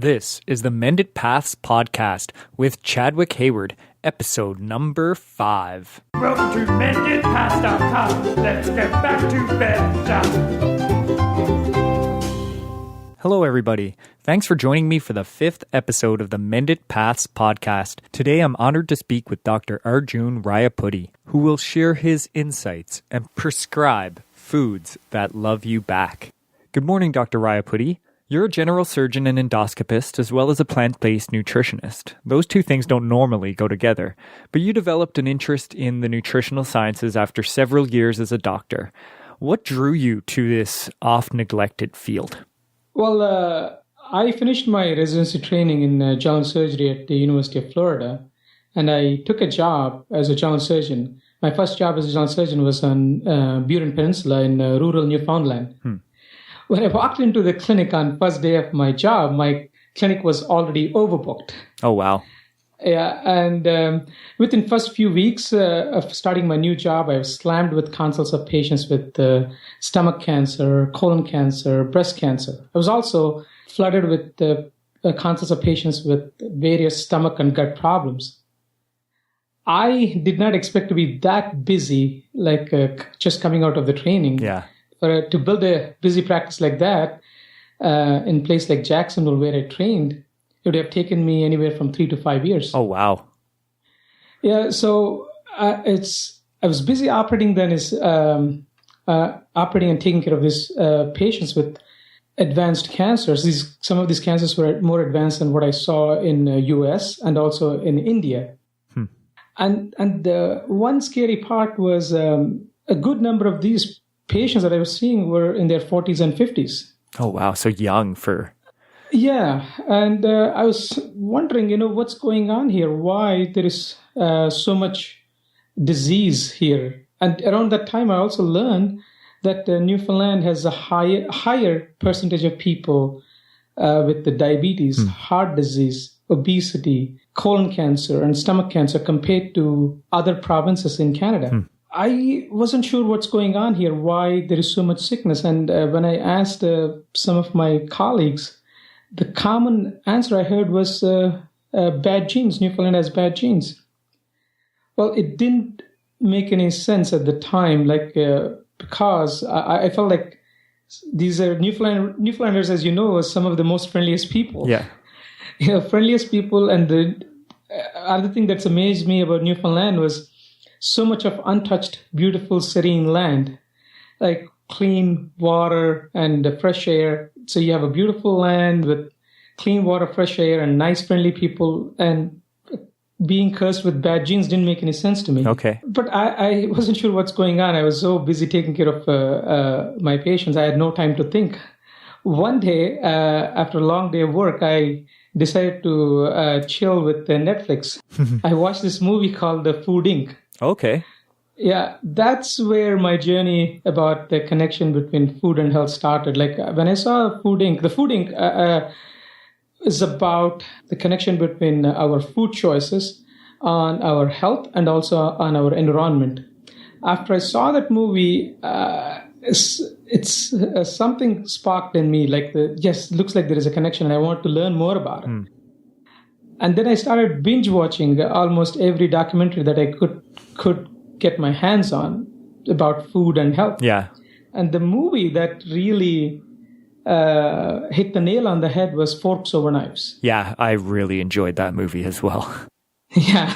This is the Mended Paths podcast with Chadwick Hayward, episode number 5. Welcome to MendedPaths.com. Let's get back to bed. Hello, everybody. Thanks for joining me for the 5th episode of the Mended Paths podcast. Today, I'm honored to speak with Dr. Arjun Rayapudi, who will share his insights and prescribe foods that love you back. Good morning, Dr. Rayapudi. You're a general surgeon and endoscopist, as well as a plant-based nutritionist. Those two things don't normally go together, but you developed an interest in the nutritional sciences after several years as a doctor. What drew you to this oft-neglected field? Well, I finished my residency training in general surgery at the University of Florida, and I took a job as a general surgeon. My first job as a general surgeon was on Burin Peninsula in rural Newfoundland. When I walked into the clinic on first day of my job, my clinic was already overbooked. Oh, wow. Yeah, and within first few weeks of starting my new job, I was slammed with consults of patients with stomach cancer, colon cancer, breast cancer. I was also flooded with consults of patients with various stomach and gut problems. I did not expect to be that busy, like just coming out of the training. Yeah. To build a busy practice like that in a place like Jacksonville where I trained, it would have taken me anywhere from 3 to 5 years. Oh, wow. Yeah, so I was busy operating then operating and taking care of these patients with advanced cancers. Some of these cancers were more advanced than what I saw in the US and also in India. And the one scary part was a good number of these patients that I was seeing were in their 40s and 50s. Oh, wow. So young for... Yeah. And I was wondering, what's going on here? Why there is so much disease here? And around that time, I also learned that Newfoundland has a higher percentage of people with the diabetes, heart disease, obesity, colon cancer, and stomach cancer compared to other provinces in Canada. I wasn't sure what's going on here, why there is so much sickness. And when I asked some of my colleagues, the common answer I heard was bad genes. Newfoundland has bad genes. Well, it didn't make any sense at the time, because I felt like these are Newfoundlanders, as you know, are some of the most friendliest people. Yeah. Friendliest people. And the other thing that's amazed me about Newfoundland was so much of untouched, beautiful, serene land, like clean water and fresh air. So you have a beautiful land with clean water, fresh air, and nice, friendly people. And being cursed with bad genes didn't make any sense to me. Okay. But I wasn't sure what's going on. I was so busy taking care of my patients. I had no time to think. One day, after a long day of work, I decided to chill with Netflix. I watched this movie called The Food Inc. Okay. Yeah, that's where my journey about the connection between food and health started. Like when I saw Food Inc., the Food Inc. Is about the connection between our food choices on our health and also on our environment. After I saw that movie, it's something sparked in me. Yes, looks like there is a connection, and I want to learn more about it. And then I started binge watching almost every documentary that I could get my hands on about food and health. Yeah. And the movie that really hit the nail on the head was Forks Over Knives. Yeah, I really enjoyed that movie as well. Yeah,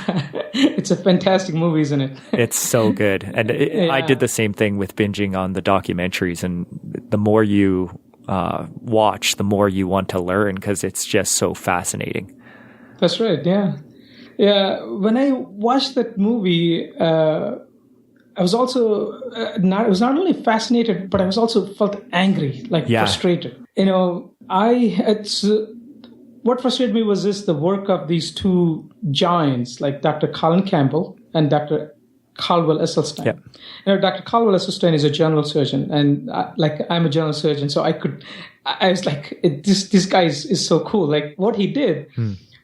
it's a fantastic movie, isn't it? It's so good. And I did the same thing with binging on the documentaries. And the more you watch, the more you want to learn because it's just so fascinating. That's right, yeah. Yeah, when I watched that movie, I was also I was not only fascinated, but I was also felt angry, frustrated. What frustrated me was the work of these two giants, like Dr. Colin Campbell and Dr. Caldwell Esselstyn. Yeah. Dr. Caldwell Esselstyn is a general surgeon, and I'm a general surgeon, so I was like, this guy is so cool. Like what he did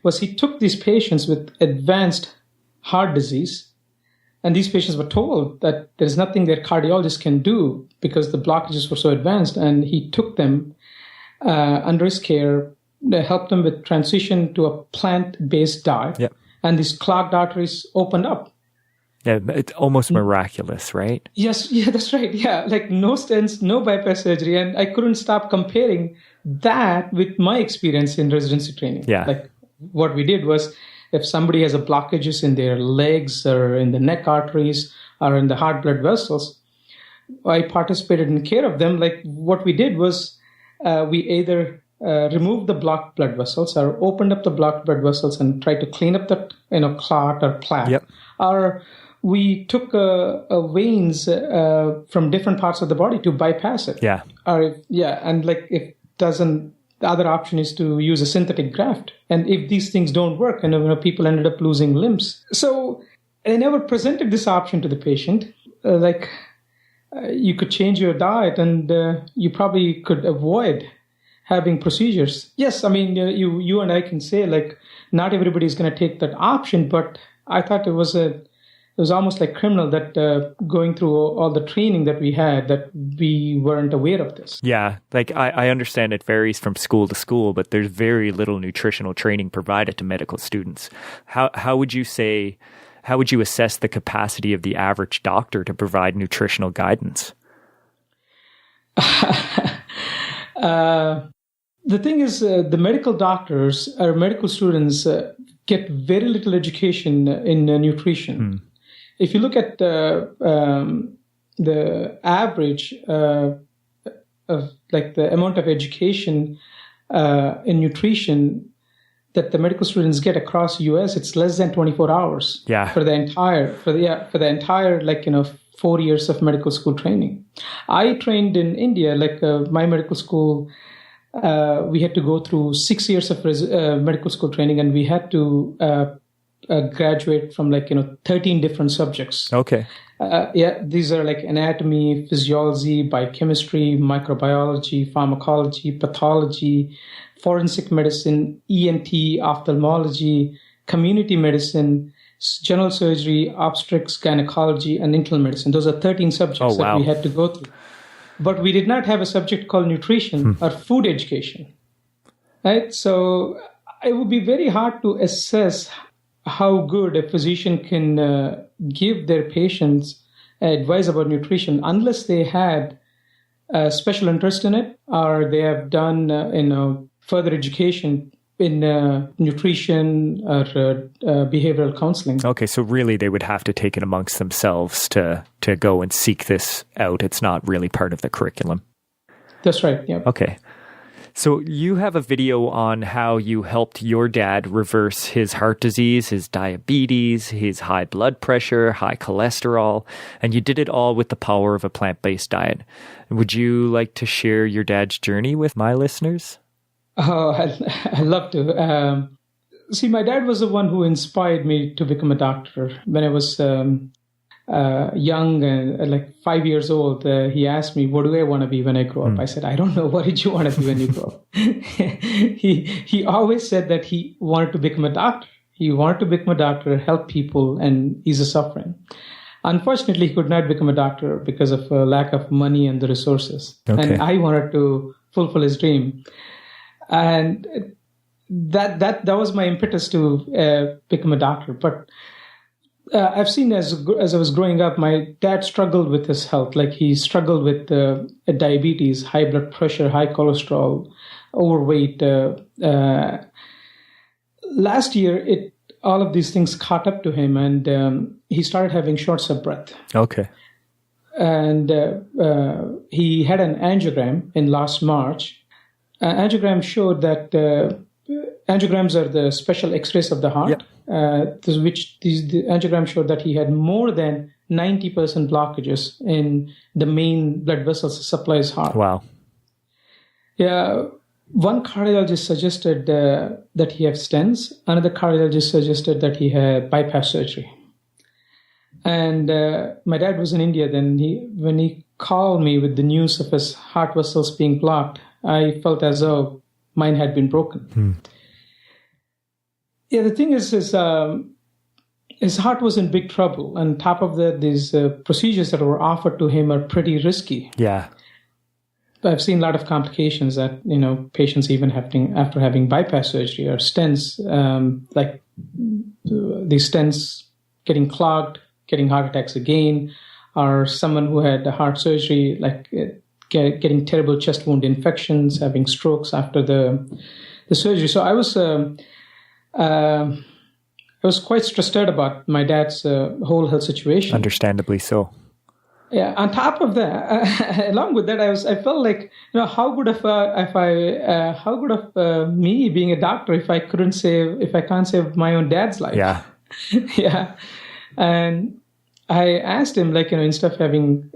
was he took these patients with advanced heart disease. And these patients were told that there's nothing their cardiologist can do because the blockages were so advanced. And he took them under his care helped him with transition to a plant-based diet. Yep. And these clogged arteries opened up. Yeah, it's almost miraculous, right? Yes, yeah, that's right. Yeah, like no stents, no bypass surgery. And I couldn't stop comparing that with my experience in residency training. Yeah. Like what we did was, if somebody has a blockages in their legs or in the neck arteries or in the heart blood vessels, I participated in care of them. Like what we did was we either removed the blocked blood vessels or opened up the blocked blood vessels and tried to clean up the clot or plaque. Yep. Or we took veins from different parts of the body to bypass it. Yeah. And like if doesn't, the other option is to use a synthetic graft. And if these things don't work, and people ended up losing limbs. So I never presented this option to the patient. You could change your diet, and you probably could avoid having procedures. Yes, I mean you and I can say like not everybody is going to take that option, but I thought it was almost like criminal that going through all the training that we had, that we weren't aware of this. Yeah, like I understand it varies from school to school, but there's very little nutritional training provided to medical students. How would you assess the capacity of the average doctor to provide nutritional guidance? The thing is, the medical doctors or medical students get very little education in nutrition. If you look at the average of like the amount of education in nutrition that the medical students get across the U.S., it's less than 24 hours. Yeah. For the entire 4 years of medical school training. I trained in India, my medical school. We had to go through 6 years of medical school training, and we had to graduate from 13 different subjects. Okay. These are like anatomy, physiology, biochemistry, microbiology, pharmacology, pathology, forensic medicine, ENT, ophthalmology, community medicine, general surgery, obstetrics, gynecology, and internal medicine. Those are 13 subjects that we had to go through. But we did not have a subject called nutrition or food education. Right? So it would be very hard to assess how good a physician can give their patients advice about nutrition unless they had a special interest in it, or they have done further education in nutrition or behavioral counseling. Okay, so really they would have to take it amongst themselves to go and seek this out. It's not really part of the curriculum. That's right, yeah. Okay. So you have a video on how you helped your dad reverse his heart disease, his diabetes, his high blood pressure, high cholesterol, and you did it all with the power of a plant-based diet. Would you like to share your dad's journey with my listeners? Oh, I'd love to. See, my dad was the one who inspired me to become a doctor. When I was young, like 5 years old, he asked me, what do I want to be when I grow up? I said, I don't know. What did you want to be when you grow up? He always said that he wanted to become a doctor. He wanted to become a doctor, help people, and ease the suffering. Unfortunately, he could not become a doctor because of a lack of money and the resources. Okay. And I wanted to fulfill his dream. And that was my impetus to become a doctor. But I've seen as I was growing up, my dad struggled with his health. Like he struggled with diabetes, high blood pressure, high cholesterol, overweight. Last year, all of these things caught up to him, and he started having shortness of breath. Okay. And he had an angiogram in last March. Angiogram showed that angiograms are the special X-rays of the heart, the angiogram showed that he had more than 90% blockages in the main blood vessels that supply his heart. Wow. Yeah. One cardiologist suggested that he have stents. Another cardiologist suggested that he had bypass surgery. And my dad was in India then. When he called me with the news of his heart vessels being blocked, I felt as though mine had been broken. Yeah, the thing is his heart was in big trouble. On top of that, these procedures that were offered to him are pretty risky. Yeah. I've seen a lot of complications that, patients even after having bypass surgery or stents, like these stents getting clogged, getting heart attacks again, or someone who had a heart surgery, like getting terrible chest wound infections, having strokes after the surgery. So I was quite stressed out about my dad's whole health situation. Understandably so. Yeah. On top of that, along with that, I felt like, how good of me being a doctor if I can't save my own dad's life. Yeah. Yeah. And I asked him, instead of having,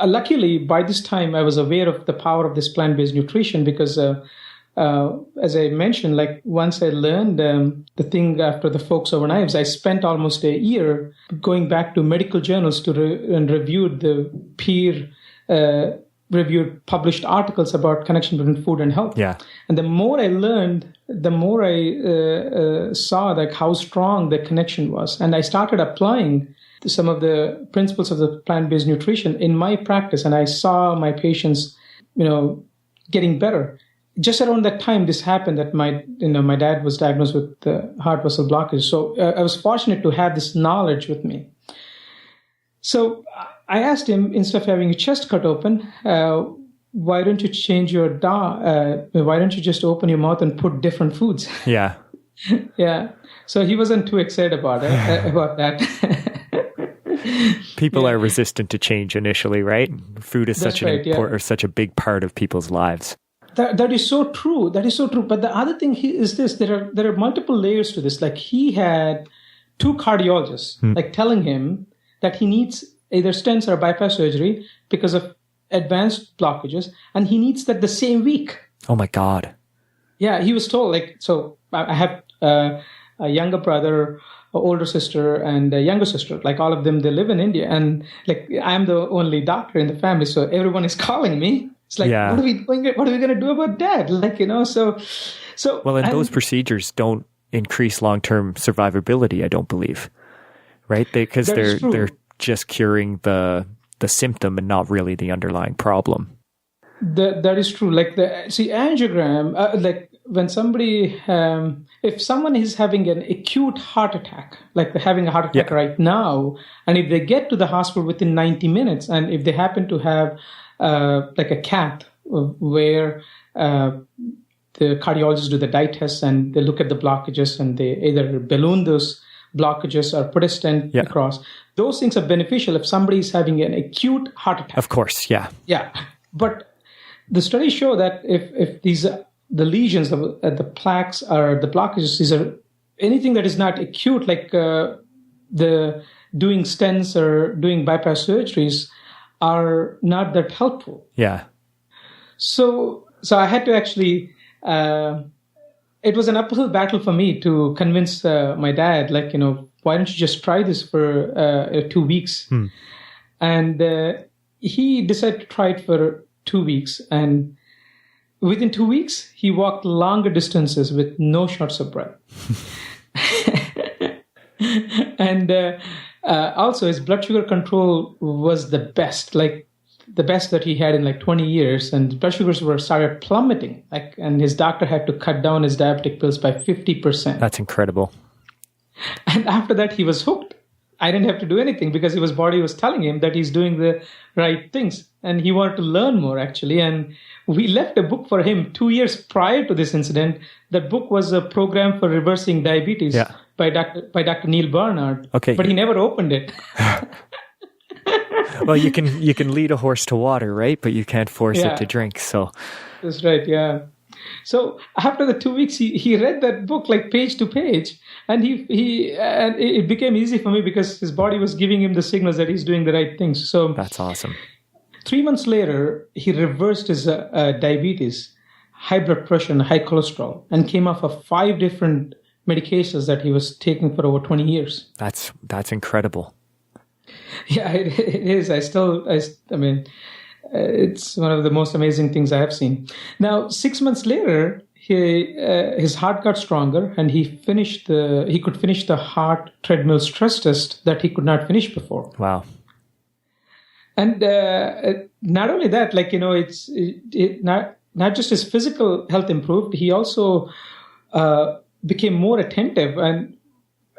luckily by this time I was aware of the power of this plant-based nutrition because, as I mentioned, once I learned the thing after the Forks Over Knives, I spent almost a year going back to medical journals and reviewed the peer-reviewed published articles about connection between food and health. Yeah. And the more I learned, the more I saw how strong the connection was. And I started applying some of the principles of the plant-based nutrition in my practice. And I saw my patients, getting better. Just around that time, this happened that my dad was diagnosed with heart vessel blockage. So I was fortunate to have this knowledge with me. So I asked him, instead of having your chest cut open, why don't you change your why don't you just open your mouth and put different foods? Yeah. Yeah. So he wasn't too excited about that. People are resistant to change initially, right? Food is such a big part of people's lives. That is so true. That is so true. But the other thing is this: there are multiple layers to this. Like he had two cardiologists, telling him that he needs either stents or bypass surgery because of advanced blockages, and he needs that the same week. Oh my God! Yeah, he was told. So I have a younger brother, an older sister, and a younger sister. All of them, they live in India, and I'm the only doctor in the family, so everyone is calling me. It's what are we going to do about Dad? So. Well, and those procedures don't increase long-term survivability, I don't believe, right? Because they're just curing the symptom and not really the underlying problem. That is true. Angiogram, when somebody, if someone is having an acute heart attack, like they're having a heart attack right now, and if they get to the hospital within 90 minutes, and if they happen to have a cath where the cardiologists do the dye tests and they look at the blockages and they either balloon those blockages or put a stent across. Those things are beneficial if somebody is having an acute heart attack. Of course, yeah. Yeah. But the studies show that if these the lesions, the plaques or the blockages, these are anything that is not acute, like the doing stents or doing bypass surgeries, are not that helpful. Yeah. So I had to actually, it was an uphill battle for me to convince my dad, why don't you just try this for 2 weeks? And he decided to try it for 2 weeks. And within 2 weeks, he walked longer distances with no shorts of breath. And also, his blood sugar control was the best, the best that he had in 20 years. And blood sugars started plummeting. And his doctor had to cut down his diabetic pills by 50%. That's incredible. And after that, he was hooked. I didn't have to do anything because his body was telling him that he's doing the right things. And he wanted to learn more, actually. And we left a book for him 2 years prior to this incident. That book was a program for reversing diabetes by Dr. Neil Barnard. Okay. But he never opened it. Well, you can lead a horse to water, right? But you can't force it to drink. So that's right. Yeah. So after the 2 weeks, he read that book page to page, and and it became easy for me because his body was giving him the signals that he's doing the right things. So that's awesome. 3 months later, he reversed his diabetes, high blood pressure, and high cholesterol, and came off of 5 different medications that he was taking for over 20 years. That's incredible. Yeah, it is. I mean, it's one of the most amazing things I have seen. Now, 6 months later, his heart got stronger, and he could finish the heart treadmill stress test that he could not finish before. Wow. And not only that, not just his physical health improved, he also became more attentive. And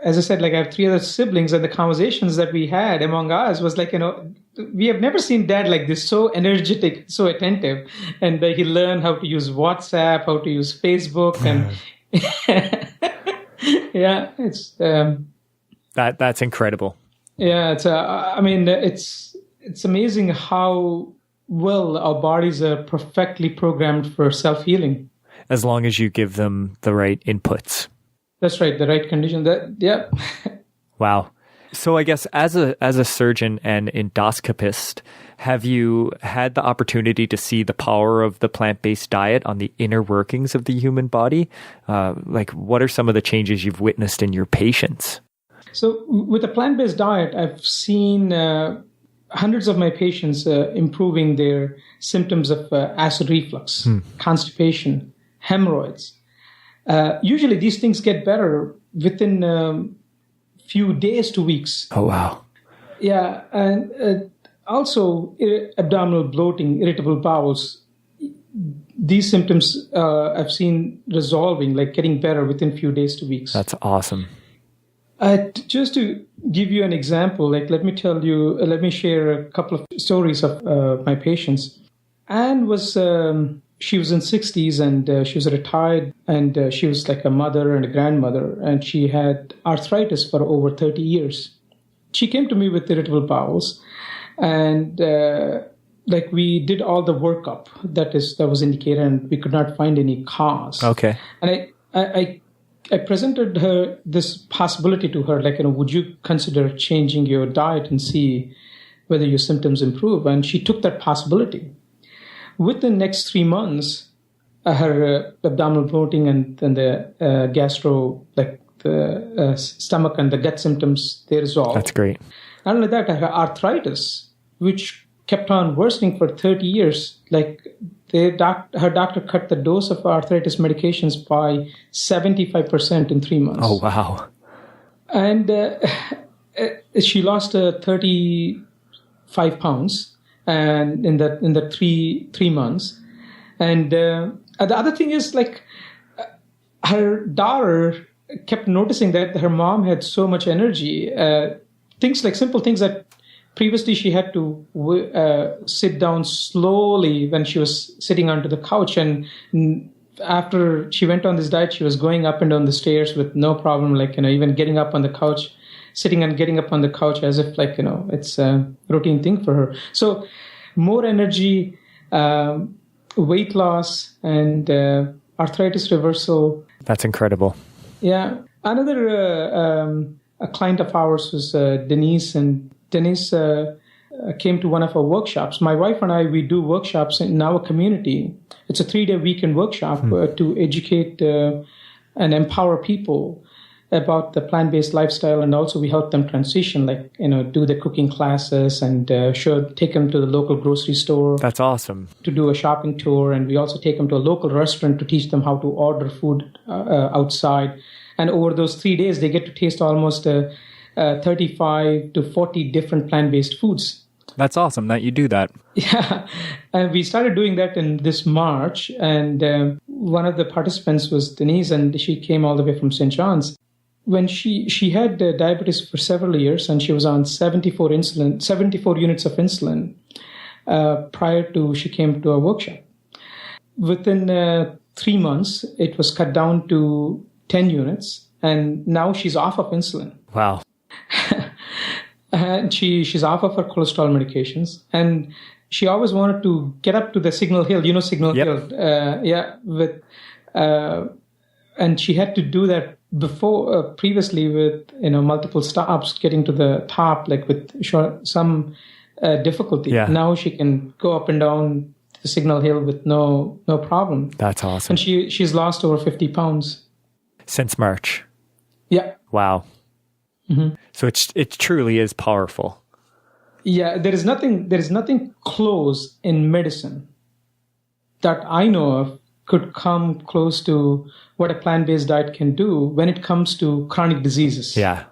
as I said, I have 3 other siblings, and the conversations that we had among us was we have never seen dad like this, so energetic, so attentive. And he learned how to use WhatsApp, how to use Facebook, and yeah, it's that's incredible. Yeah, it's amazing how well our bodies are perfectly programmed for self-healing. As long as you give them the right inputs. That's right, the right condition. Yeah. Wow. So I guess as a surgeon and endoscopist, have you had the opportunity to see the power of the plant-based diet on the inner workings of the human body? What are some of the changes you've witnessed in your patients? So with a plant-based diet, I've seen hundreds of my patients improving their symptoms of acid reflux, constipation, hemorrhoids. Usually these things get better within few days to weeks. Oh, wow. Yeah. And also abdominal bloating, irritable bowels. These symptoms I've seen resolving, getting better within few days to weeks. That's awesome. Just to give you an example, let me share a couple of stories of my patients. Anne was, she was in 60s, and she was retired, and she was like a mother and a grandmother, and she had arthritis for over 30 years. She came to me with irritable bowels, and we did all the workup that was indicated, and we could not find any cause. Okay. And I presented her this possibility to her, would you consider changing your diet and see whether your symptoms improve? And she took that possibility. Within the next 3 months, her abdominal bloating and the stomach and the gut symptoms, they resolved. That's great. Not only that, her arthritis, which kept on worsening for 30 years, her doctor cut the dose of arthritis medications by 75% in 3 months. Oh, wow. And she lost 35 pounds and in the three months. And the other thing is, her daughter kept noticing that her mom had so much energy. Simple things that previously she had to sit down slowly when she was sitting onto the couch. And after she went on this diet, she was going up and down the stairs with no problem, even getting up on the couch, sitting and getting up on the couch as if it's a routine thing for her. So more energy, weight loss, and arthritis reversal. That's incredible. Yeah. Another a client of ours was Denise, and Denise came to one of our workshops. My wife and I, we do workshops in our community. It's a 3-day weekend workshop to educate and empower people about the plant-based lifestyle, and also we help them transition, do the cooking classes and take them to the local grocery store. That's awesome. To do a shopping tour, and we also take them to a local restaurant to teach them how to order food outside. And over those 3 days, they get to taste almost 35 to 40 different plant-based foods. That's awesome that you do that. Yeah. And we started doing that in this March. And one of the participants was Denise, and she came all the way from St. John's. When she had diabetes for several years, and she was on 74 units of insulin prior to she came to our workshop. Within 3 months, it was cut down to 10 units, and now she's off of insulin. Wow. And she's off of her cholesterol medications, and she always wanted to get up to the Signal Hill. You know Signal Hill? And she had to do that previously with multiple stops getting to the top, with some difficulty. Yeah. Now she can go up and down the Signal Hill with no problem. That's awesome. And she's lost over 50 pounds since March. Yeah. Wow. Mm-hmm. So it truly is powerful. Yeah, there is nothing close in medicine that I know of could come close to what a plant-based diet can do when it comes to chronic diseases. Yeah.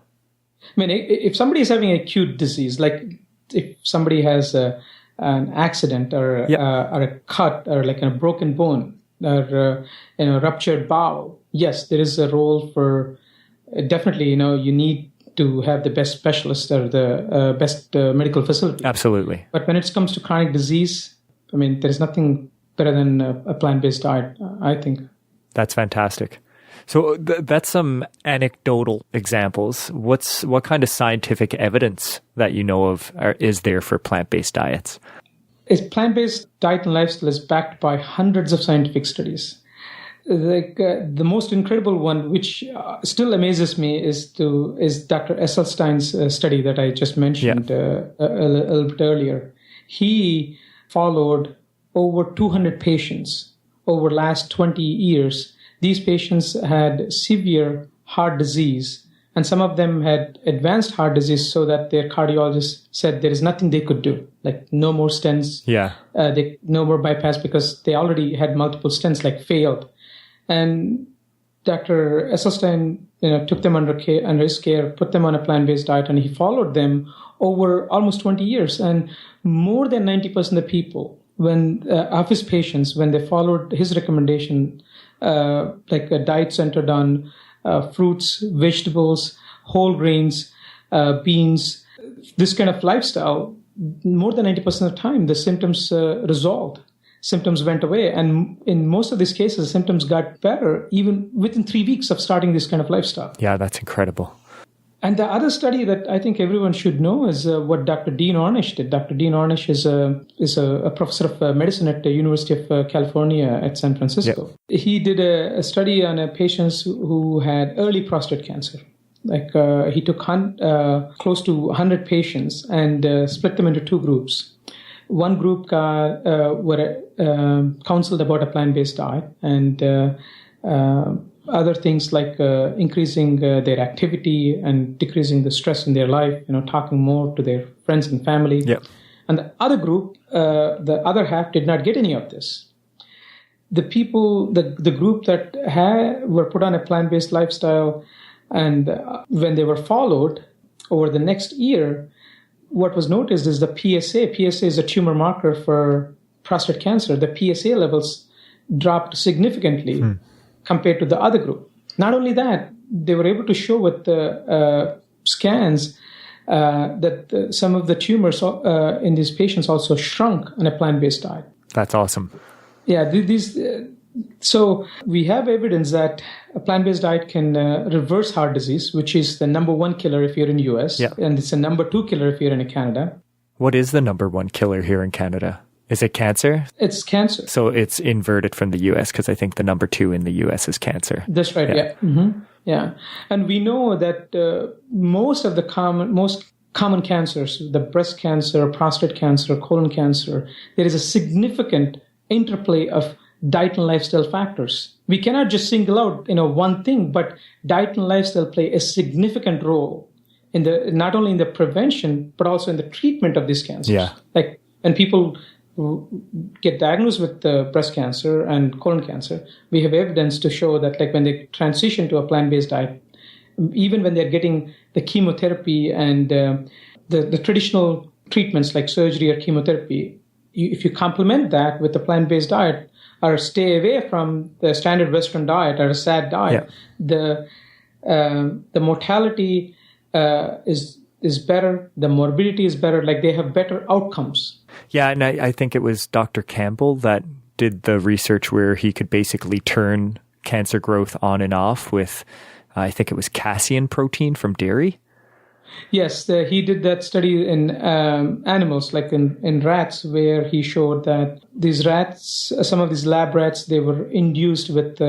I mean, if somebody is having acute disease, if somebody has an accident or a cut or like a broken bone or ruptured bowel, yes, there is a role for definitely. You need to have the best specialist or the best medical facility. Absolutely. But when it comes to chronic disease, I mean, there is nothing better than a plant-based diet, I think. That's fantastic. So that's some anecdotal examples. What kind of scientific evidence that you know of is there for plant-based diets? A plant-based diet and lifestyle is backed by hundreds of scientific studies. The most incredible one, which still amazes me, is Dr. Esselstein's study that I just mentioned a little bit earlier. He followed over 200 patients over the last 20 years. These patients had severe heart disease, and some of them had advanced heart disease so that their cardiologist said there is nothing they could do, like no more stents, no more bypass, because they already had multiple stents, like failed. And Dr. Esselstein, took them under his care, put them on a plant-based diet, and he followed them over almost 20 years. And more than 90% of the people, of his patients, when they followed his recommendation, like a diet centered on fruits, vegetables, whole grains, beans, this kind of lifestyle, more than 90% of the time, the symptoms resolved. Symptoms went away. And in most of these cases, symptoms got better even within 3 weeks of starting this kind of lifestyle. Yeah, that's incredible. And the other study that I think everyone should know is what Dr. Dean Ornish did. Dr. Dean Ornish is a professor of medicine at the University of California at San Francisco. Yep. He did a study on patients who had early prostate cancer. He took close to 100 patients and split them into two groups. One group were counseled about a plant-based diet and other things like increasing their activity and decreasing the stress in their life, talking more to their friends and family. Yep. And the other group, the other half, did not get any of this. The people, the group that were put on a plant-based lifestyle, and when they were followed over the next year, what was noticed is the PSA. PSA is a tumor marker for prostate cancer. The PSA levels dropped significantly compared to the other group. Not only that, they were able to show with the scans that some of the tumors in these patients also shrunk on a plant-based diet. That's awesome. Yeah, so we have evidence that a plant-based diet can reverse heart disease, which is the number one killer if you're in the U.S., and it's the number two killer if you're in Canada. What is the number one killer here in Canada? Is it cancer? It's cancer. So it's inverted from the U.S. because I think the number two in the U.S. is cancer. That's right, yeah. Mm-hmm. Yeah. And we know that most common cancers, the breast cancer, prostate cancer, colon cancer, there is a significant interplay of diet and lifestyle factors. We cannot just single out, one thing, but diet and lifestyle play a significant role in not only in the prevention, but also in the treatment of these cancers. Yeah. Like when people get diagnosed with breast cancer and colon cancer, we have evidence to show that like when they transition to a plant-based diet, even when they're getting the chemotherapy and the traditional treatments like surgery or chemotherapy, if you complement that with a plant-based diet or stay away from the standard Western diet or a SAD diet, the mortality is better, the morbidity is better, like they have better outcomes. Yeah, and I think it was Dr. Campbell that did the research where he could basically turn cancer growth on and off with, I think it was casein protein from dairy. Yes, he did that study in animals, like in rats, where he showed that these rats, some of these lab rats, they were induced with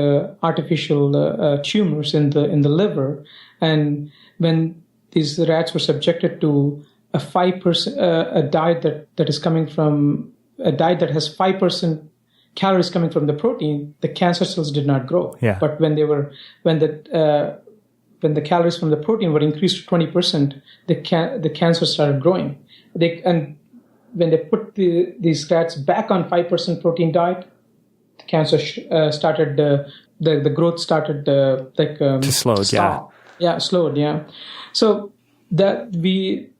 artificial tumors in the liver. And when these rats were subjected to a 5%, a diet that is coming from a diet that has 5% calories coming from the protein, the cancer cells did not grow. Yeah. But when the calories from the protein were increased to 20%, the cancer started growing. And when they put these rats back on 5% protein diet, the cancer started, the growth started to slow. stop. Yeah, slowed. Yeah. So that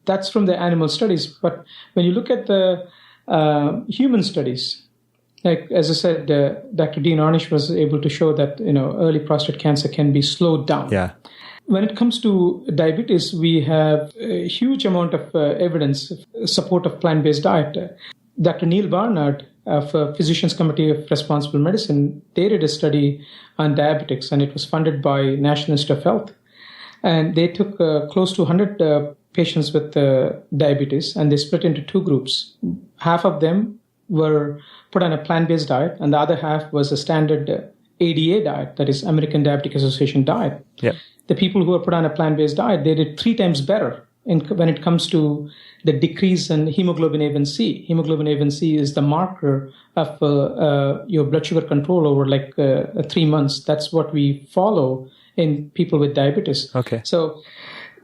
that's from the animal studies. But when you look at the human studies, like as I said, Dr. Dean Ornish was able to show that early prostate cancer can be slowed down. Yeah. When it comes to diabetes, we have a huge amount of evidence support of plant-based diet. Dr. Neil Barnard of Physicians Committee of Responsible Medicine, they did a study on diabetics, and it was funded by National Institute of Health. And they took close to 100 patients with diabetes, and they split into two groups. Half of them were put on a plant-based diet, and the other half was a standard ADA diet, that is American Diabetic Association diet. Yeah. The people who were put on a plant-based diet, they did 3 times better when it comes to the decrease in hemoglobin A1C. Hemoglobin A1C is the marker of your blood sugar control over 3 months. That's what we follow in people with diabetes. Okay. So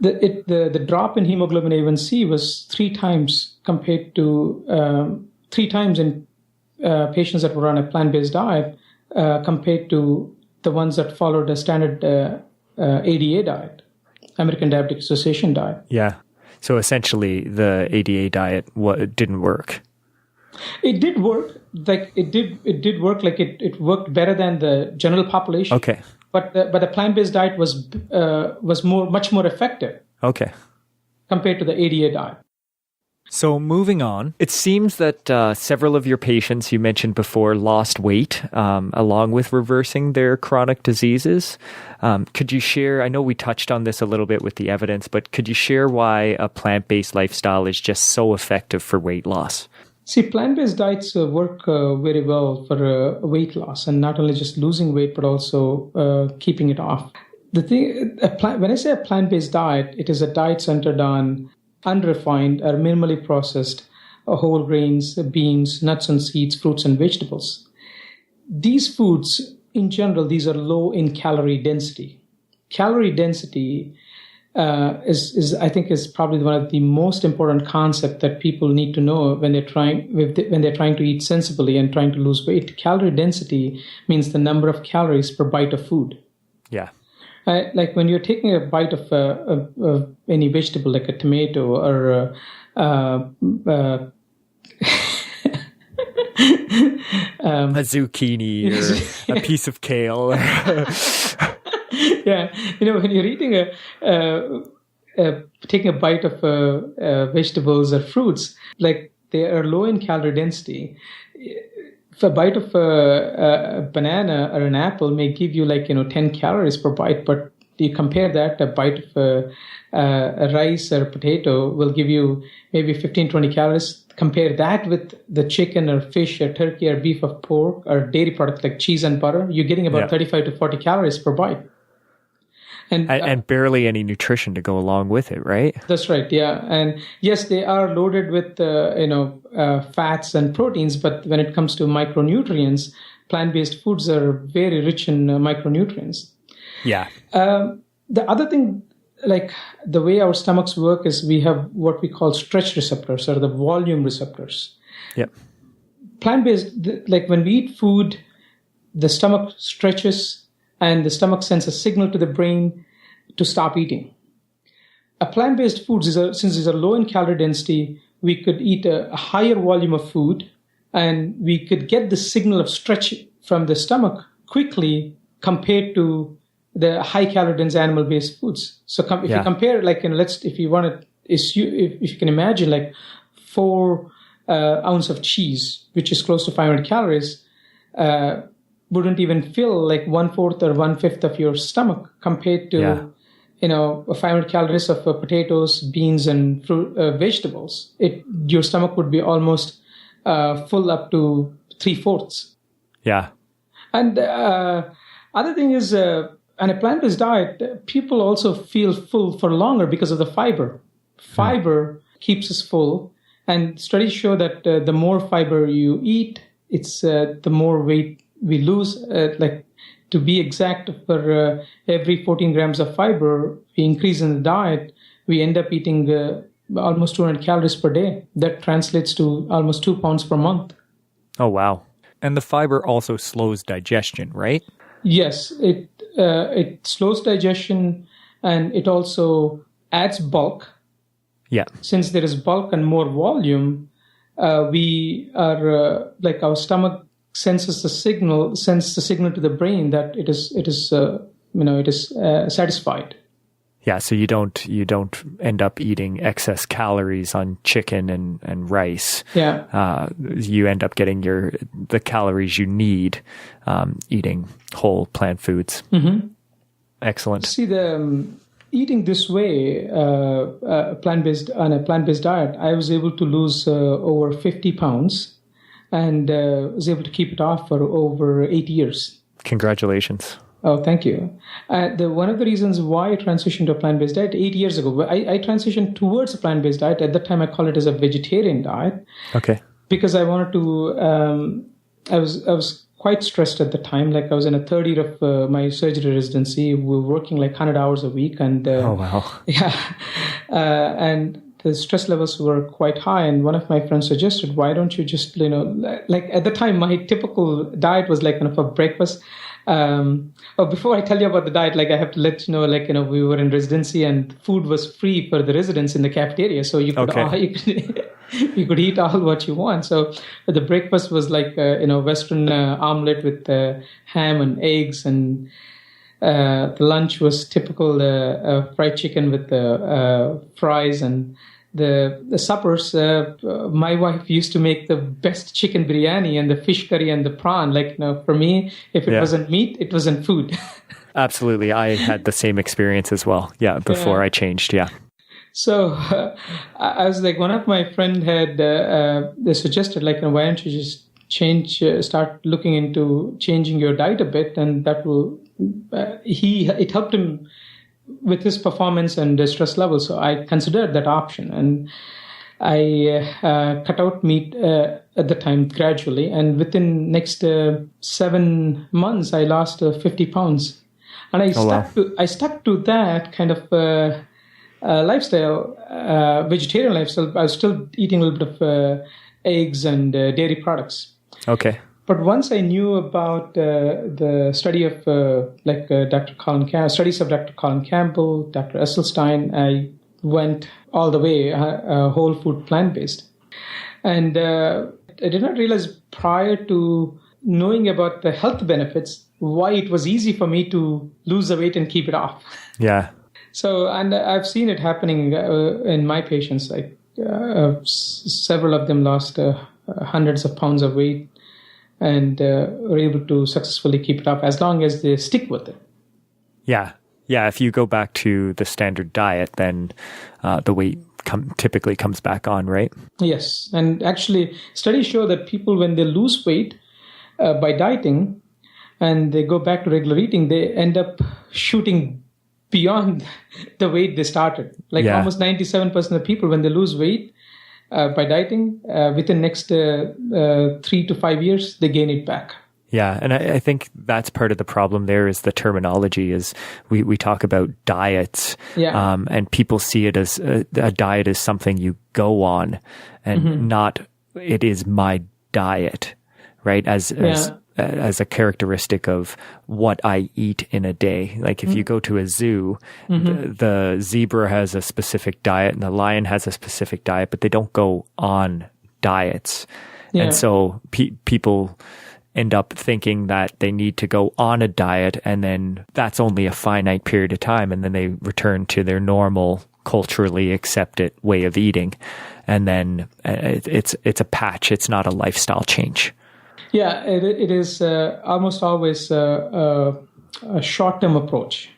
the drop in hemoglobin A1C was 3 times compared to 3 times in patients that were on a plant-based diet compared to the ones that followed a standard ADA diet, American Diabetic Association diet. Yeah. So essentially, the ADA diet didn't work. It did work. It did work. It worked better than the general population. Okay. But the plant-based diet was much more effective. Okay. Compared to the ADA diet. So moving on, it seems that several of your patients you mentioned before lost weight along with reversing their chronic diseases. Could you share, I know we touched on this a little bit with the evidence, but could you share why a plant-based lifestyle is just so effective for weight loss? See, plant-based diets work very well for weight loss, and not only just losing weight, but also keeping it off. When I say a plant-based diet, it is a diet centered on unrefined or minimally processed whole grains, beans, nuts and seeds, fruits and vegetables. These foods, in general, these are low in calorie density. Calorie density is probably one of the most important concept that people need to know when they're trying to eat sensibly and trying to lose weight. Calorie density means the number of calories per bite of food. Yeah. Like when you're taking a bite of any vegetable, like a tomato or a zucchini or a piece of kale. Yeah, when you're eating taking a bite of vegetables or fruits, like they are low in calorie density. If a bite of a banana or an apple may give you 10 calories per bite, but you compare that, a bite of a rice or potato will give you maybe 15, 20 calories. Compare that with the chicken or fish or turkey or beef or pork or dairy products like cheese and butter, you're getting about 35 to 40 calories per bite. And barely any nutrition to go along with it, right? That's right, yeah. And yes, they are loaded with fats and proteins, but when it comes to micronutrients, plant-based foods are very rich in micronutrients. Yeah. The other thing, like the way our stomachs work, is we have what we call stretch receptors or the volume receptors. Yep. Plant-based, like when we eat food, the stomach stretches and the stomach sends a signal to the brain to stop eating. A plant-based food, since these are low in calorie density, we could eat a higher volume of food and we could get the signal of stretch from the stomach quickly compared to the high calorie dense animal-based foods. So if you compare, if you can imagine 4 ounce of cheese, which is close to 500 calories, wouldn't even fill 1/4 or 1/5 of your stomach compared to 500 calories of potatoes, beans, and fruit, vegetables. Your stomach would be almost full up to 3/4. Yeah. And other thing is, on a plant-based diet, people also feel full for longer because of the fiber. Fiber keeps us full, and studies show that the more fiber you eat, it's the more weight we lose. To be exact, for every 14 grams of fiber we increase in the diet, we end up eating almost 200 calories per day. That translates to almost 2 pounds per month. Oh, wow. And the fiber also slows digestion, right? Yes, it slows digestion, and it also adds bulk. Yeah. Since there is bulk and more volume, we are like our stomach sends the signal to the brain that it is satisfied. Yeah, so you don't end up eating excess calories on chicken and rice. Yeah. You end up getting the calories you need eating whole plant foods. Mm-hmm. Excellent. See, the eating this way, plant-based diet, I was able to lose over 50 pounds, and was able to keep it off for over 8 years. Congratulations. Oh, thank you. One of the reasons why I transitioned to a plant-based diet 8 years ago, I transitioned towards a plant-based diet. At that time, I called it as a vegetarian diet. Okay. Because I wanted to, I was quite stressed at the time. Like I was in a third year of my surgery residency. We were working like 100 hours a week. And oh, wow. Yeah. And the stress levels were quite high. And one of my friends suggested, why don't you just, like at the time, my typical diet was like kind of a breakfast. Before I tell you about the diet, like I have to let you know, we were in residency and food was free for the residents in the cafeteria. So you could, you could eat all what you want. So the breakfast was like, Western omelet with ham and eggs, and the lunch was typical fried chicken with fries, and the suppers. My wife used to make the best chicken biryani and the fish curry and the prawn. Like, for me, if it wasn't meat, it wasn't food. Absolutely. I had the same experience as well. Yeah. Before I changed. Yeah. So I was like, one of my friend had they suggested, like, why don't you just start looking into changing your diet a bit, and that will. It helped him with his performance and stress levels. So I considered that option, and I cut out meat at the time gradually. And within next 7 months, I lost 50 pounds. And I stuck to that kind of lifestyle, vegetarian lifestyle. I was still eating a little bit of eggs and dairy products. Okay. But once I knew about the study of studies of Dr. Colin Campbell, Dr. Esselstyn, I went all the way whole food plant-based. And I did not realize prior to knowing about the health benefits why it was easy for me to lose the weight and keep it off. Yeah. So, and I've seen it happening in my patients. Like several of them lost hundreds of pounds of weight, and were able to successfully keep it off as long as they stick with it. Yeah. Yeah. If you go back to the standard diet, then the weight typically comes back on, right? Yes. And actually, studies show that people, when they lose weight by dieting and they go back to regular eating, they end up shooting beyond the weight they started. Like almost 97% of people, when they lose weight, by dieting, within next 3 to 5 years, they gain it back. Yeah, and I think that's part of the problem there is the terminology is we talk about diets, and people see it as a diet as something you go on and not it is my diet, right? As a characteristic of what I eat in a day. Like if you go to a zoo, the zebra has a specific diet and the lion has a specific diet, but they don't go on diets. Yeah. And so people end up thinking that they need to go on a diet, and then that's only a finite period of time, and then they return to their normal, culturally accepted way of eating. And then it's a patch. It's not a lifestyle change. Yeah, it is almost always a short-term approach.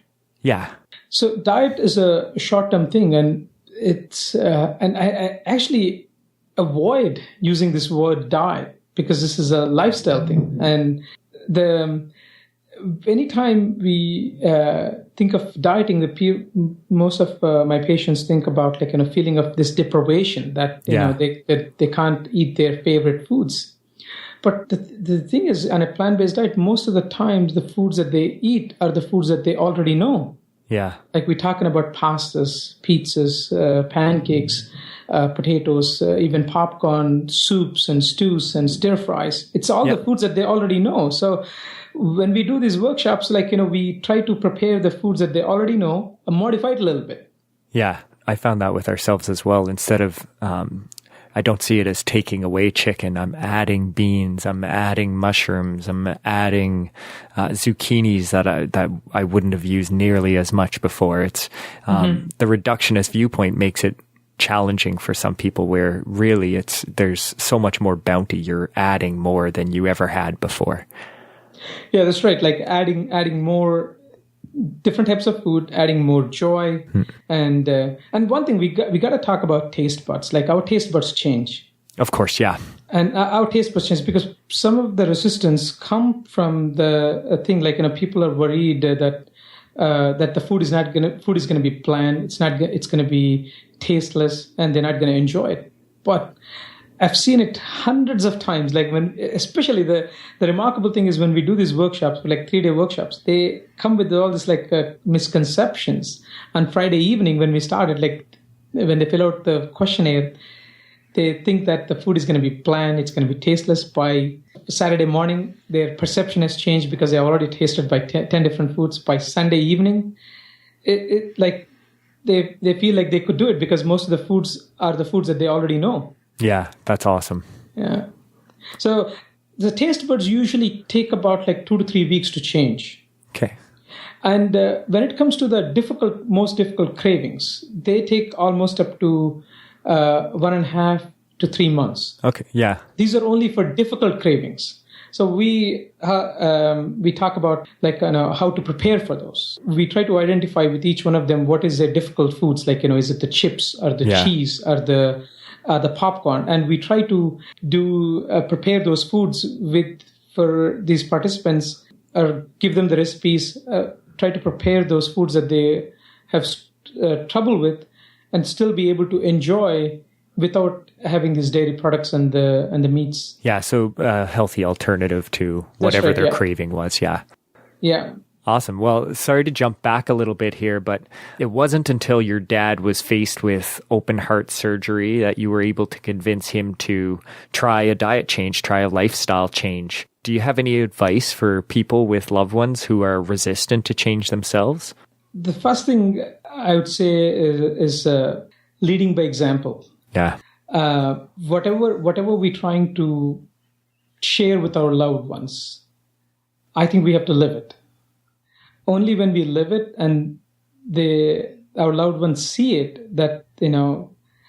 Yeah. So diet is a short-term thing, and it's and I actually avoid using this word diet because this is a lifestyle thing. And anytime we think of dieting, most of my patients think about feeling of this deprivation that they can't eat their favorite foods. But the thing is, on a plant-based diet, most of the times the foods that they eat are the foods that they already know. Yeah. Like we're talking about pastas, pizzas, pancakes, potatoes, even popcorn, soups and stews and stir fries. It's all the foods that they already know. So when we do these workshops, we try to prepare the foods that they already know and modify it a little bit. Yeah. I found that with ourselves as well. Instead of, I don't see it as taking away chicken. I'm adding beans. I'm adding mushrooms. I'm adding zucchinis that I wouldn't have used nearly as much before. It's the reductionist viewpoint makes it challenging for some people, where really there's so much more bounty. You're adding more than you ever had before. Yeah, that's right. Like adding more different types of food, adding more joy, and one thing we got to talk about taste buds. Like our taste buds change. Of course, yeah. And our taste buds change because some of the resistance come from the thing. Like people are worried that the food is going to be bland. It's going to be tasteless, and they're not going to enjoy it. But I've seen it hundreds of times. Like especially the remarkable thing is when we do these workshops, like 3-day workshops, they come with all this misconceptions. On Friday evening when we started, like when they fill out the questionnaire, they think that the food is going to be bland, it's going to be tasteless. By Saturday morning, their perception has changed because they already tasted by 10 different foods. By Sunday evening, it they feel like they could do it because most of the foods are the foods that they already know. Yeah, that's awesome. Yeah. So the taste buds usually take about 2 to 3 weeks to change. Okay. And when it comes to the most difficult cravings, they take almost up to 1.5 to 3 months. Okay. Yeah. These are only for difficult cravings. So we talk about how to prepare for those. We try to identify with each one of them what is their difficult foods. Is it the chips or the cheese or the popcorn? And we try to prepare those foods for these participants, or give them the recipes. Try to prepare those foods that they have trouble with, and still be able to enjoy without having these dairy products and the meats. Yeah, so a healthy alternative to whatever their craving was. Yeah. Yeah. Awesome. Well, sorry to jump back a little bit here, but it wasn't until your dad was faced with open heart surgery that you were able to convince him to try a diet change, try a lifestyle change. Do you have any advice for people with loved ones who are resistant to change themselves? The first thing I would say is leading by example. Yeah. Whatever we're trying to share with our loved ones, I think we have to live it. Only when we live it and our loved ones see it, that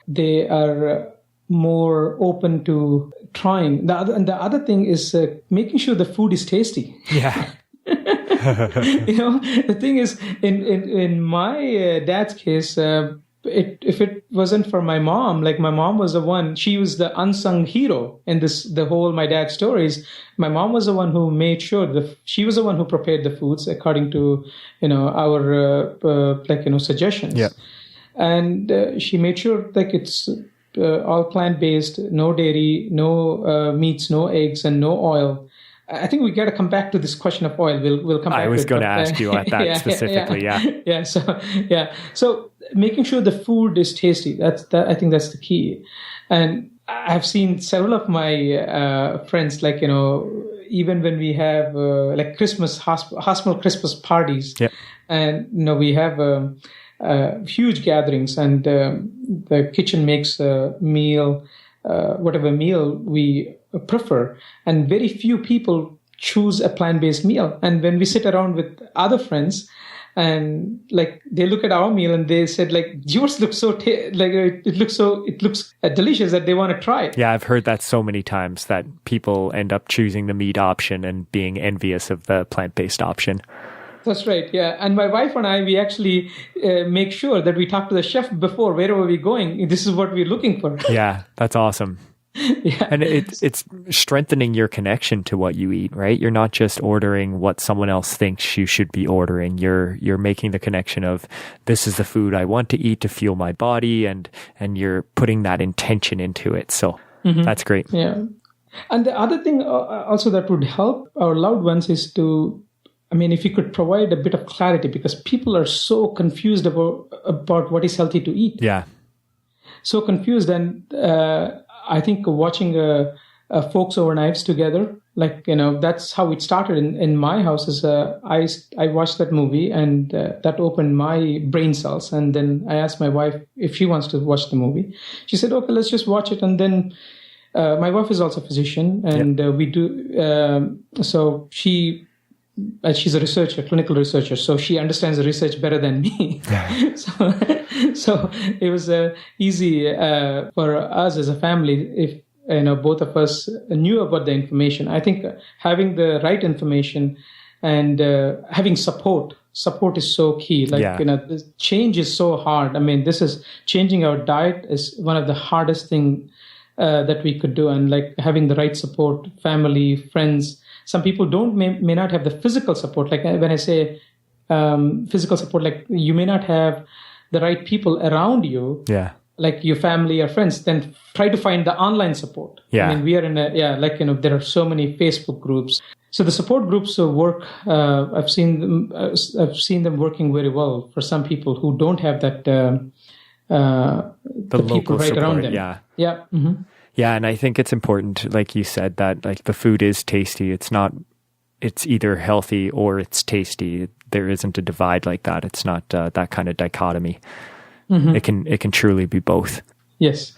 they are more open to trying. The other thing is making sure the food is tasty. Yeah. The thing is, in my dad's case, if it wasn't for my mom, my mom was the one, she was the unsung hero in the whole my dad's stories. My mom was the one who made sure she was the one who prepared the foods according to our suggestions. Yeah. And she made sure it's all plant-based, no dairy, no meats, no eggs, and no oil. I think we got to come back to this question of oil. We'll come back to it. I was going to ask you about that specifically. Yeah. So making sure the food is tasty. I think that's the key. And I've seen several of my friends, even when we have Christmas hospital Christmas parties, and we have huge gatherings, and the kitchen makes a meal, whatever meal we prefer, and very few people choose a plant-based meal. And when we sit around with other friends, and they look at our meal and they said yours looks so it looks delicious that they want to try it. Yeah, I've heard that so many times that people end up choosing the meat option and being envious of the plant-based option. That's right, yeah. And my wife and I, we actually make sure that we talk to the chef before, wherever we're going, this is what we're looking for. Yeah, that's awesome. Yeah. And it's strengthening your connection to what you eat, right? You're not just ordering what someone else thinks you should be ordering. You're making the connection of, this is the food I want to eat to fuel my body, and you're putting that intention into it. So that's great. Yeah. And the other thing also that would help our loved ones is if you could provide a bit of clarity, because people are so confused about what is healthy to eat. Yeah. So confused. And I think watching Folks Over Knives together, Like, that's how it started in my house. Is I watched that movie, and that opened my brain cells. And then I asked my wife if she wants to watch the movie. She said, okay, let's just watch it. And then my wife is also a physician, and we do. So she's a researcher, clinical researcher, so she understands the research better than me. so it was easy for us as a family if both of us knew about the information. I think having the right information and having support is so key. Like, this change is so hard. I mean, this is changing our diet is one of the hardest thing that we could do. And like having the right support, family, friends. Some people may not have the physical support. Like when I say physical support, like you may not have the right people around you. Yeah. Like your family or friends, then try to find the online support. Yeah. I mean, we are in there are so many Facebook groups. So the support groups work. I've seen them working very well for some people who don't have that, the local people right support, around them. Yeah. Yeah. Mm-hmm. Yeah. And I think it's important, like you said, that like the food is tasty. It's either healthy or it's tasty. There isn't a divide like that. It's not that kind of dichotomy. Mm-hmm. It can truly be both. Yes.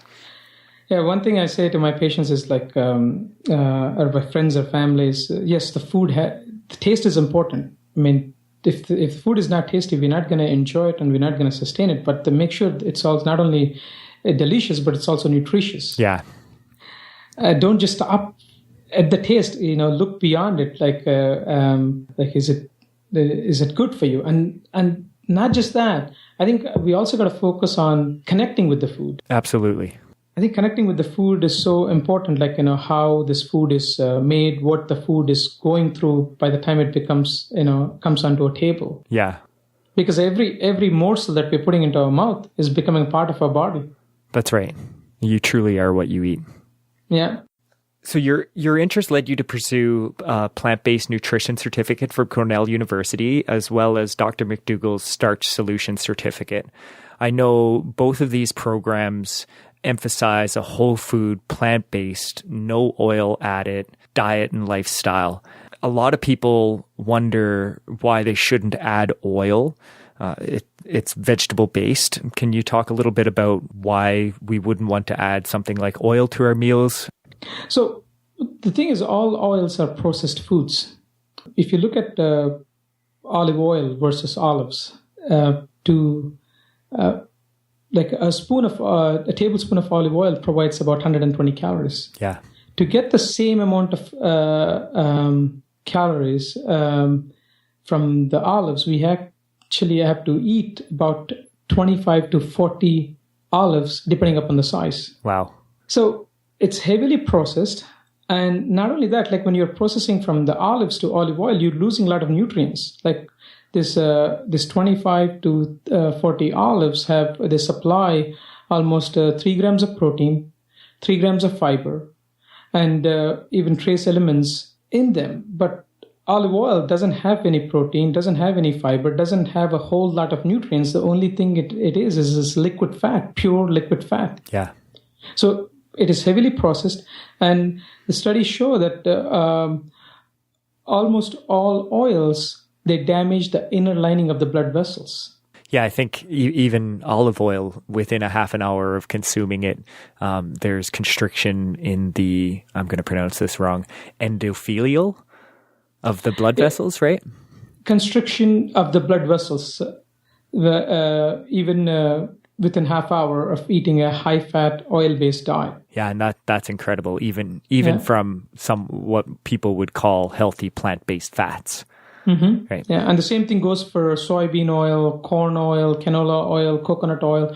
Yeah. One thing I say to my patients is like, or my friends or families, yes, the taste is important. I mean, if the food is not tasty, we're not going to enjoy it and we're not going to sustain it. But to make sure it's also not only delicious, but it's also nutritious. Yeah. Don't just stop at the taste. Look beyond it. Like is it good for you? And not just that. I think we also got to focus on connecting with the food. Absolutely. I think connecting with the food is so important, like, how this food is made, what the food is going through by the time it becomes, comes onto a table. Yeah. Because every morsel that we're putting into our mouth is becoming part of our body. That's right. You truly are what you eat. Yeah. So your interest led you to pursue a plant-based nutrition certificate from Cornell University, as well as Dr. McDougall's Starch Solution certificate. I know both of these programs emphasize a whole food, plant-based, no oil added diet and lifestyle. A lot of people wonder why they shouldn't add oil. It's vegetable-based. Can you talk a little bit about why we wouldn't want to add something like oil to our meals? So the thing is, all oils are processed foods. If you look at olive oil versus olives, like a tablespoon of olive oil provides about 120 calories. Yeah. To get the same amount of calories from the olives, we actually have to eat about 25 to 40 olives, depending upon the size. Wow. So it's heavily processed. And not only that, like when you're processing from the olives to olive oil, you're losing a lot of nutrients. Like this 25 to 40 olives they supply almost 3 grams of protein, 3 grams of fiber, and even trace elements in them. But olive oil doesn't have any protein, doesn't have any fiber, doesn't have a whole lot of nutrients. The only thing it is this liquid fat, pure liquid fat. Yeah. So it is heavily processed, and the studies show that almost all oils, they damage the inner lining of the blood vessels. Yeah, I think even olive oil, within a half an hour of consuming it, there's constriction in the, I'm going to pronounce this wrong, endothelial of the blood vessels, right? Constriction of the blood vessels, even within half hour of eating a high-fat, oil-based diet. Yeah, and that's incredible, even from what people would call healthy plant-based fats. Mm-hmm. Right. Yeah, and the same thing goes for soybean oil, corn oil, canola oil, coconut oil.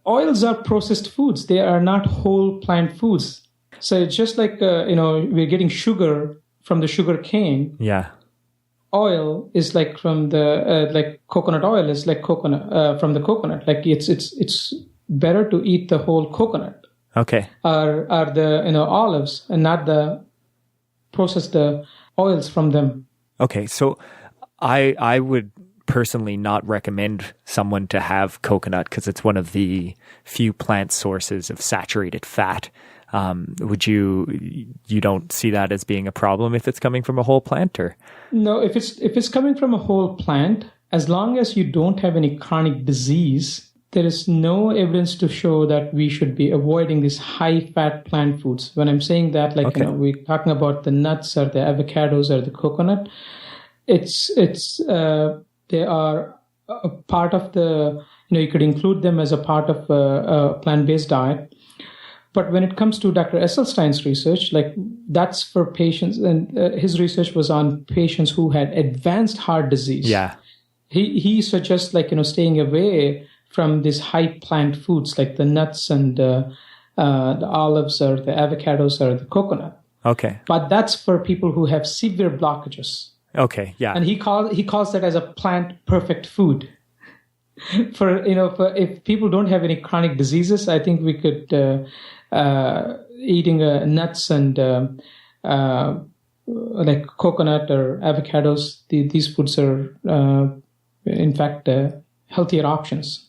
Oils are processed foods. They are not whole plant foods. So it's just like, we're getting sugar from the sugar cane. Yeah. Oil is like from the, like coconut oil is like coconut, from the coconut. Like it's better to eat the whole coconut. Okay. Or the, olives and not the processed oils from them. Okay, so I would personally not recommend someone to have coconut because it's one of the few plant sources of saturated fat. You don't see that as being a problem if it's coming from a whole plant, or? No, if it's coming from a whole plant, as long as you don't have any chronic disease, there is no evidence to show that we should be avoiding these high-fat plant foods. When I'm saying that, like, okay. We're talking about the nuts or the avocados or the coconut, they are a part of the, you could include them as a part of a plant-based diet. But when it comes to Dr. Esselstein's research, like, that's for patients, and his research was on patients who had advanced heart disease. Yeah. He suggests, like, staying away from these high plant foods like the nuts and the olives or the avocados or the coconut. Okay. But that's for people who have severe blockages. Okay, yeah. And he calls that as a plant perfect food. For if people don't have any chronic diseases, I think we could eating nuts and like coconut or avocados. These foods are in fact healthier options.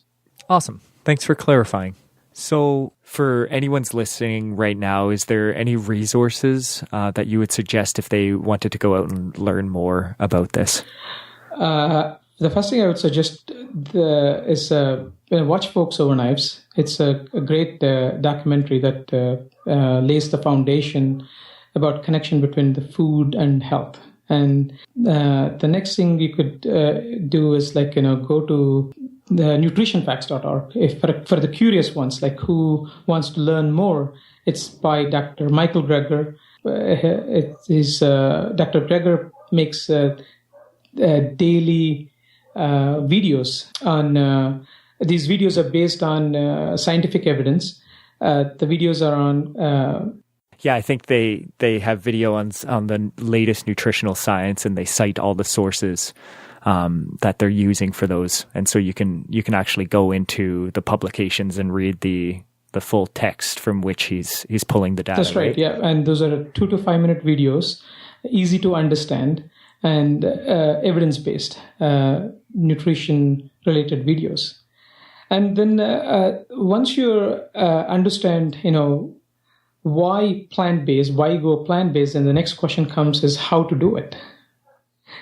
Awesome. Thanks for clarifying. So for anyone's listening right now, is there any resources that you would suggest if they wanted to go out and learn more about this? The first thing I would suggest is watch Forks Over Knives. It's a great documentary that lays the foundation about connection between the food and health. And the next thing you could do is, like, go to the nutritionfacts.org. If for the curious ones, like who wants to learn more, it's by Dr. Michael Greger. Dr. Greger makes daily videos on. These videos are based on scientific evidence. The videos are on. Yeah, I think they have video on the latest nutritional science, and they cite all the sources that they're using for those, and so you can actually go into the publications and read the full text from which he's pulling the data. That's right. Yeah, and those are 2 to 5 minute videos, easy to understand and evidence based nutrition related videos. And then once you understand, why plant-based, why go plant-based, and the next question comes is how to do it.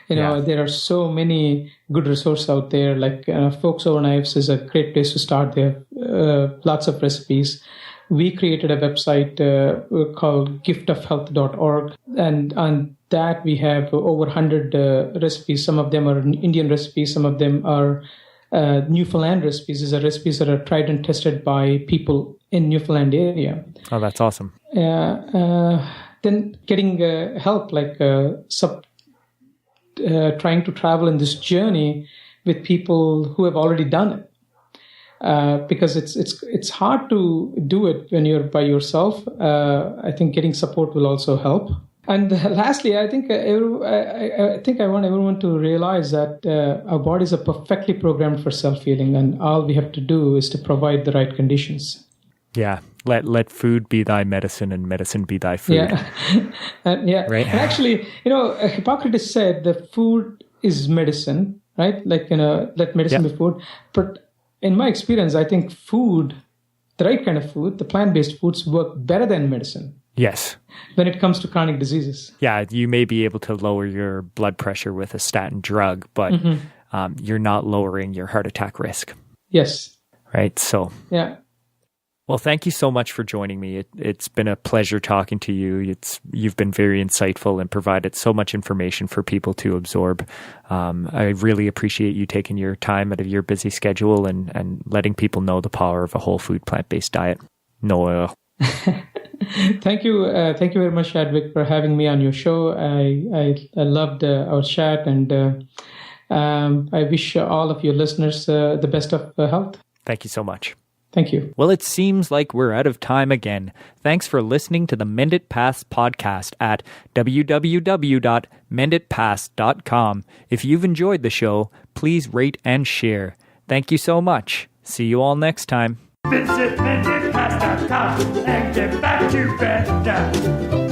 There are so many good resources out there, like Forks Over Knives is a great place to start. They have lots of recipes. We created a website called giftofhealth.org, and on that we have over 100 recipes. Some of them are Indian recipes, some of them are Newfoundland recipes. These are recipes that are tried and tested by people in Newfoundland area. Oh, that's awesome. Then getting help, like trying to travel in this journey with people who have already done it, because it's hard to do it when you're by yourself. I think getting support will also help. And lastly, I think I want everyone to realize that our bodies are perfectly programmed for self-healing, and all we have to do is to provide the right conditions. Yeah, let food be thy medicine, and medicine be thy food. Yeah, yeah. Right. And actually, Hippocrates said the food is medicine, right? Like, let medicine be food. But in my experience, I think food, the right kind of food, the plant-based foods, work better than medicine. Yes. When it comes to chronic diseases. Yeah, you may be able to lower your blood pressure with a statin drug, but you're not lowering your heart attack risk. Yes. Right. So. Yeah. Well, thank you so much for joining me. It's been a pleasure talking to you. You've been very insightful and provided so much information for people to absorb. I really appreciate you taking your time out of your busy schedule and letting people know the power of a whole food plant-based diet. No oil. Thank you very much, Chadwick, for having me on your show. I loved our chat, and I wish all of your listeners the best of health. Thank you so much. Thank you. Well, it seems like we're out of time again. Thanks for listening to the Mended Paths podcast at www.mendedpaths.com. If you've enjoyed the show, please rate and share. Thank you so much. See you all next time. Visit mendedpaths.com and get back to better.